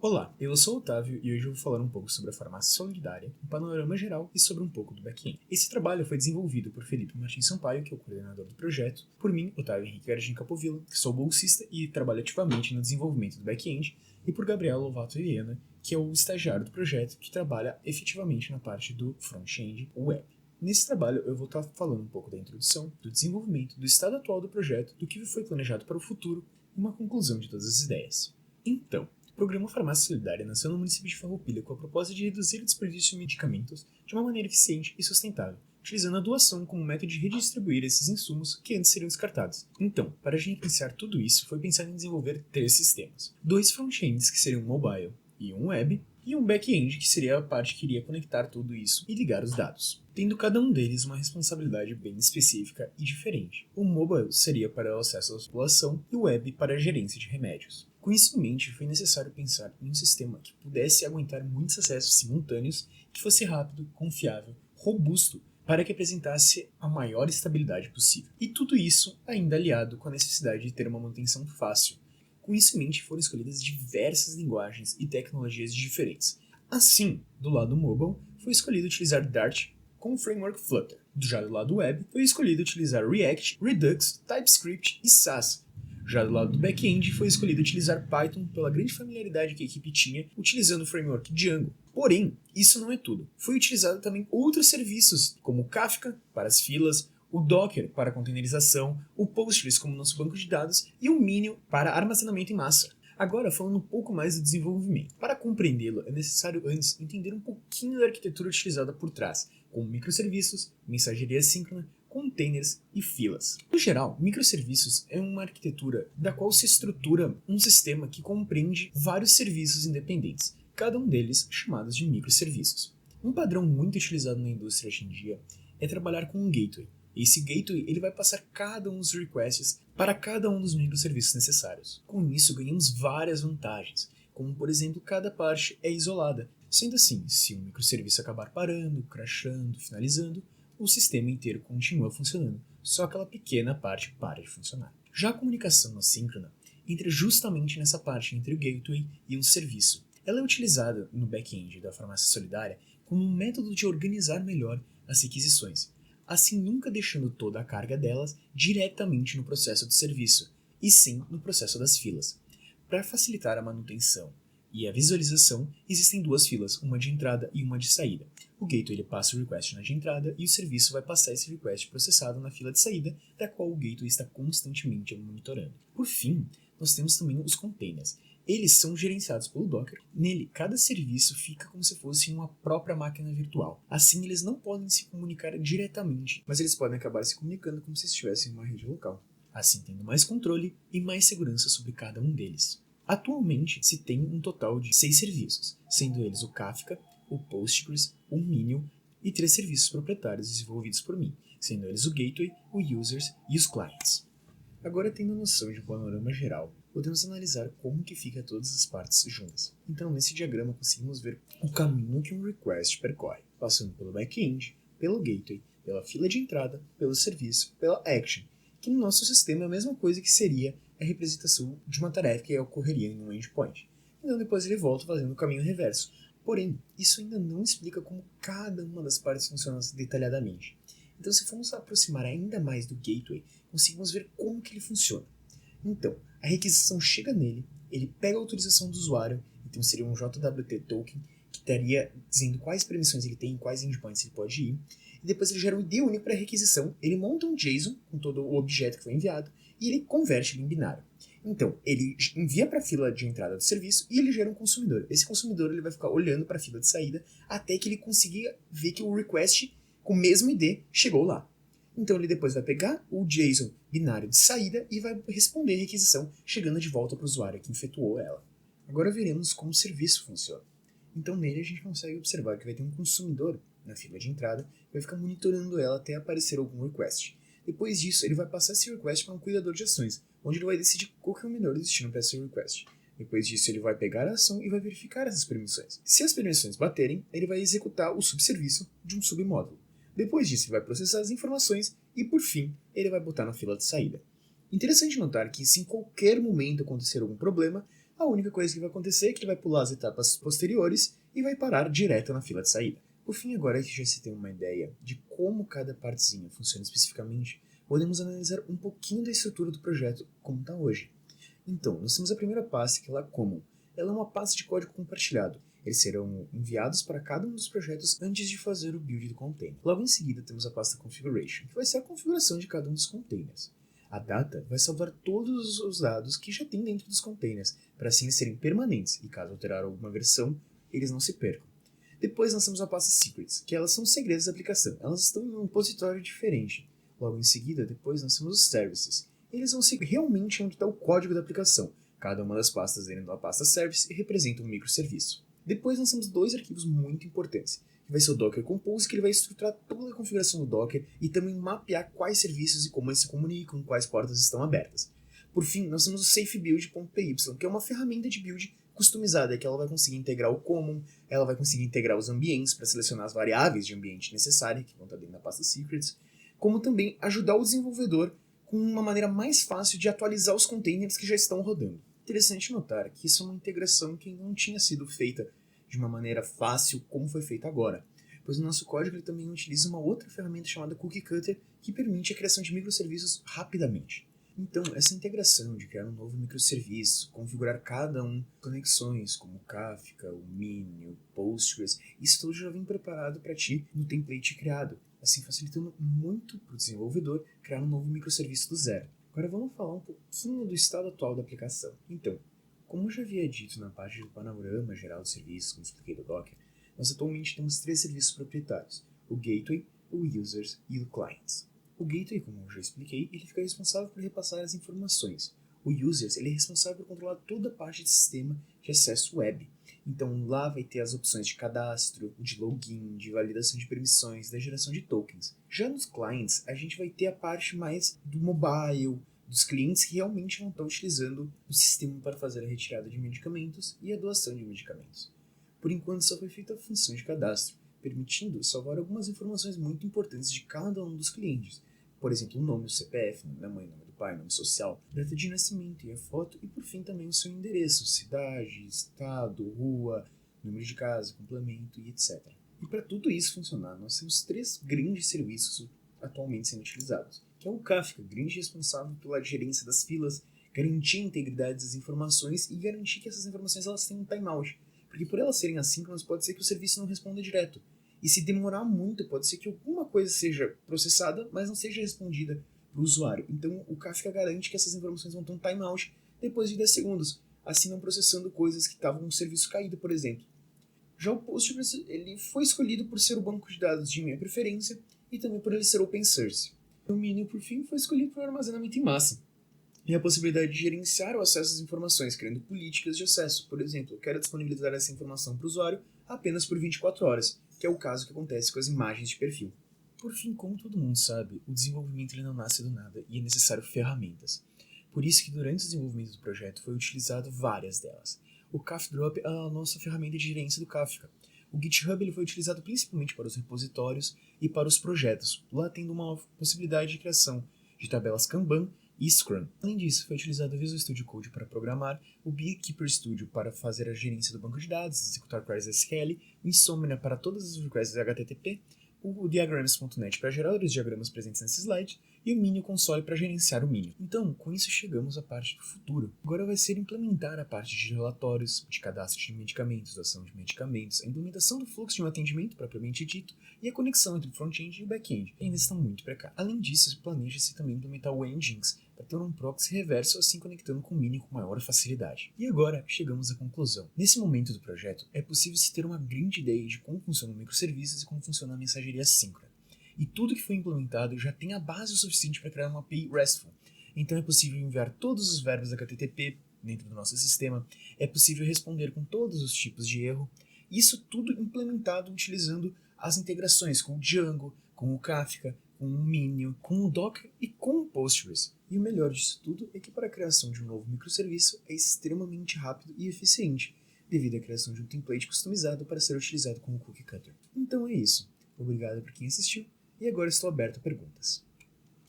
Olá, eu sou o Otávio e hoje eu vou falar um pouco sobre a farmácia solidária, um panorama geral e sobre um pouco do back-end. Esse trabalho foi desenvolvido por Felipe Martins Sampaio, que é o coordenador do projeto, por mim, Otávio Henrique Gargin Capovilla, que sou bolsista e trabalho ativamente no desenvolvimento do back-end, e por Gabriel Lovato Viana, que é o estagiário do projeto que trabalha efetivamente na parte do front-end web. Nesse trabalho eu vou estar falando um pouco da introdução, do desenvolvimento, do estado atual do projeto, do que foi planejado para o futuro e uma conclusão de todas as ideias. Então, o programa Farmácia Solidária nasceu no município de Farroupilha com a proposta de reduzir o desperdício de medicamentos de uma maneira eficiente e sustentável, utilizando a doação como método de redistribuir esses insumos que antes seriam descartados. Então, para gerenciar tudo isso, foi pensado em desenvolver 3 sistemas. 2 front-ends, que seriam um mobile e um web, e um back-end, que seria a parte que iria conectar tudo isso e ligar os dados, tendo cada um deles uma responsabilidade bem específica e diferente. O mobile seria para o acesso à população e o web para a gerência de remédios. Com isso em mente, foi necessário pensar em um sistema que pudesse aguentar muitos acessos simultâneos, que fosse rápido, confiável, robusto, para que apresentasse a maior estabilidade possível. E tudo isso ainda aliado com a necessidade de ter uma manutenção fácil. Com isso em mente, foram escolhidas diversas linguagens e tecnologias diferentes. Assim, do lado mobile, foi escolhido utilizar Dart com o framework Flutter. Já do lado web, foi escolhido utilizar React, Redux, TypeScript e Sass. Já do lado do back-end, foi escolhido utilizar Python pela grande familiaridade que a equipe tinha utilizando o framework Django. Porém, isso não é tudo. Foi utilizado também outros serviços, como o Kafka para as filas, o Docker para containerização, o Postgres como nosso banco de dados e o Minion para armazenamento em massa. Agora, falando um pouco mais do desenvolvimento. Para compreendê-lo, é necessário antes entender um pouquinho da arquitetura utilizada por trás, como microserviços, mensageria síncrona, containers e filas. No geral, microserviços é uma arquitetura da qual se estrutura um sistema que compreende vários serviços independentes, cada um deles chamados de microserviços. Um padrão muito utilizado na indústria hoje em dia é trabalhar com um gateway. Esse gateway ele vai passar cada um dos requests para cada um dos microserviços necessários. Com isso, ganhamos várias vantagens, como por exemplo, cada parte é isolada. Sendo assim, se um microserviço acabar parando, crashando, finalizando, o sistema inteiro continua funcionando, só aquela pequena parte para de funcionar. Já a comunicação assíncrona entra justamente nessa parte entre o gateway e um serviço. Ela é utilizada no back-end da farmácia solidária como um método de organizar melhor as requisições, assim nunca deixando toda a carga delas diretamente no processo do serviço, e sim no processo das filas. Para facilitar a manutenção e a visualização, existem 2 filas, uma de entrada e uma de saída. O gateway ele passa o request na de entrada e o serviço vai passar esse request processado na fila de saída, da qual o gateway está constantemente monitorando. Por fim, nós temos também os containers. Eles são gerenciados pelo Docker. Nele, cada serviço fica como se fosse uma própria máquina virtual. Assim, eles não podem se comunicar diretamente, mas eles podem acabar se comunicando como se estivessem em uma rede local, assim tendo mais controle e mais segurança sobre cada um deles. Atualmente, se tem um total de 6 serviços, sendo eles o Kafka, o Postgres, o Minion e 3 serviços proprietários desenvolvidos por mim, sendo eles o Gateway, o Users e os Clients. Agora, tendo noção de um panorama geral, podemos analisar como que fica todas as partes juntas. Então, nesse diagrama conseguimos ver o caminho que um request percorre, passando pelo back-end, pelo gateway, pela fila de entrada, pelo serviço, pela action, que no nosso sistema é a mesma coisa que seria a representação de uma tarefa que ocorreria em um endpoint. Então depois ele volta fazendo o caminho reverso. Porém, isso ainda não explica como cada uma das partes funciona detalhadamente. Então, se formos aproximar ainda mais do gateway, conseguimos ver como que ele funciona. Então, a requisição chega nele, ele pega a autorização do usuário, então seria um JWT token, que estaria dizendo quais permissões ele tem, quais endpoints ele pode ir, e depois ele gera um ID único para a requisição, ele monta um JSON com todo o objeto que foi enviado, e ele converte ele em binário. Então, ele envia para a fila de entrada do serviço e ele gera um consumidor. Esse consumidor ele vai ficar olhando para a fila de saída até que ele consiga ver que o request com o mesmo ID chegou lá. Então ele depois vai pegar o JSON binário de saída e vai responder a requisição, chegando de volta para o usuário que efetuou ela. Agora veremos como o serviço funciona. Então nele a gente consegue observar que vai ter um consumidor na fila de entrada e vai ficar monitorando ela até aparecer algum request. Depois disso, ele vai passar esse request para um cuidador de ações, onde ele vai decidir qual que é o melhor destino para esse request. Depois disso, ele vai pegar a ação e vai verificar essas permissões. Se as permissões baterem, ele vai executar o subserviço de um submódulo. Depois disso, ele vai processar as informações e, por fim, ele vai botar na fila de saída. Interessante notar que, se em qualquer momento acontecer algum problema, A única coisa que vai acontecer é que ele vai pular as etapas posteriores e vai parar direto na fila de saída. Por fim, agora que já se tem uma ideia de como cada partezinha funciona especificamente, podemos analisar um pouquinho da estrutura do projeto como está hoje. Então, nós temos a primeira pasta, que é a Common. Ela é uma pasta de código compartilhado. Eles serão enviados para cada um dos projetos antes de fazer o build do container. Logo em seguida, temos a pasta Configuration, que vai ser a configuração de cada um dos containers. A Data vai salvar todos os dados que já tem dentro dos containers, para assim serem permanentes, e caso alterar alguma versão, eles não se percam. Depois nós temos a pasta Secrets, que elas são os segredos da aplicação. Elas estão em um repositório diferente. Logo em seguida, depois nós temos os Services. Eles vão ser realmente onde está o código da aplicação. Cada uma das pastas dentro da pasta Service representa um microserviço. Depois nós temos dois arquivos muito importantes, que vai ser o Docker Compose, que ele vai estruturar toda a configuração do Docker e também mapear quais serviços e como eles se comunicam, quais portas estão abertas. Por fim, nós temos o safebuild.py, que é uma ferramenta de build customizada, que ela vai conseguir integrar o common, ela vai conseguir integrar os ambientes para selecionar as variáveis de ambiente necessárias, que vão estar dentro da pasta Secrets, como também ajudar o desenvolvedor com uma maneira mais fácil de atualizar os containers que já estão rodando. Interessante notar que isso é uma integração que não tinha sido feita de uma maneira fácil como foi feita agora, pois o nosso código ele também utiliza uma outra ferramenta chamada Cookie Cutter que permite a criação de microserviços rapidamente. Então, essa integração de criar um novo microserviço, configurar cada um, conexões como o Kafka, o Mini, o Postgres, isso tudo já vem preparado para ti no template criado, assim facilitando muito para o desenvolvedor criar um novo microserviço do zero. Agora vamos falar um pouquinho do estado atual da aplicação. Então, como eu já havia dito na parte do panorama geral dos serviços, como expliquei do Docker, nós atualmente temos 3 serviços proprietários, o Gateway, o Users e o Clients. O Gateway, como eu já expliquei, ele fica responsável por repassar as informações. O Users ele é responsável por controlar toda a parte de sistema de acesso web. Então lá vai ter as opções de cadastro, de login, de validação de permissões, da geração de tokens. Já nos Clients, a gente vai ter a parte mais do mobile, dos clientes que realmente vão estar utilizando o sistema para fazer a retirada de medicamentos e a doação de medicamentos. Por enquanto só foi feita a função de cadastro, permitindo salvar algumas informações muito importantes de cada um dos clientes. Por exemplo, o nome, o CPF, nome da mãe, nome do pai, nome social, data de nascimento e a foto, e por fim também o seu endereço, cidade, estado, rua, número de casa, complemento e etc. E para tudo isso funcionar, nós temos 3 grandes serviços atualmente sendo utilizados, que é o Kafka, grande responsável pela gerência das filas, garantir a integridade das informações e garantir que essas informações elas tenham um timeout, porque por elas serem assíncronas pode ser que o serviço não responda direto. E se demorar muito, pode ser que alguma coisa seja processada, mas não seja respondida para o usuário. Então, o Kafka garante que essas informações vão ter um timeout depois de 10 segundos, assim não processando coisas que estavam no serviço caído, por exemplo. Já o Postgres ele foi escolhido por ser o banco de dados de minha preferência e também por ele ser open source. O Mini, por fim, foi escolhido para o armazenamento em massa e a possibilidade de gerenciar o acesso às informações, criando políticas de acesso. Por exemplo, eu quero disponibilizar essa informação para o usuário apenas por 24 horas, que é o caso que acontece com as imagens de perfil. Por fim, como todo mundo sabe, o desenvolvimento ele não nasce do nada e é necessário ferramentas. Por isso que durante o desenvolvimento do projeto foi utilizado várias delas. O Kafdrop é a nossa ferramenta de gerência do Kafka. O GitHub ele foi utilizado principalmente para os repositórios e para os projetos, lá tendo uma possibilidade de criação de tabelas Kanban e Scrum. Além disso, foi utilizado o Visual Studio Code para programar, o Beekeeper Studio para fazer a gerência do banco de dados, executar queries SQL, o Insomnia para todas as requests HTTP, o Diagrams.net para gerar os diagramas presentes nesse slide e o Mini Console para gerenciar o Mini. Então, com isso chegamos à parte do futuro. Agora vai ser implementar a parte de relatórios, de cadastro de medicamentos, doação de medicamentos, a implementação do fluxo de um atendimento propriamente dito e a conexão entre o front-end e o back-end. Ainda estão muito precários. Além disso, planeja-se também implementar o Nginx para ter um proxy reverso, assim conectando com o Mini com maior facilidade. E agora chegamos à conclusão. Nesse momento do projeto, é possível se ter uma grande ideia de como funcionam microserviços e como funciona a mensageria assíncrona. E tudo que foi implementado já tem a base o suficiente para criar uma API RESTful. Então é possível enviar todos os verbos HTTP dentro do nosso sistema, é possível responder com todos os tipos de erro, isso tudo implementado utilizando as integrações com o Django, com o Kafka, com o Minio, com o Docker e com o Postgres. E o melhor disso tudo é que para a criação de um novo microserviço é extremamente rápido e eficiente, devido à criação de um template customizado para ser utilizado com o Cookie Cutter. Então é isso. Obrigado por quem assistiu e agora estou aberto a perguntas.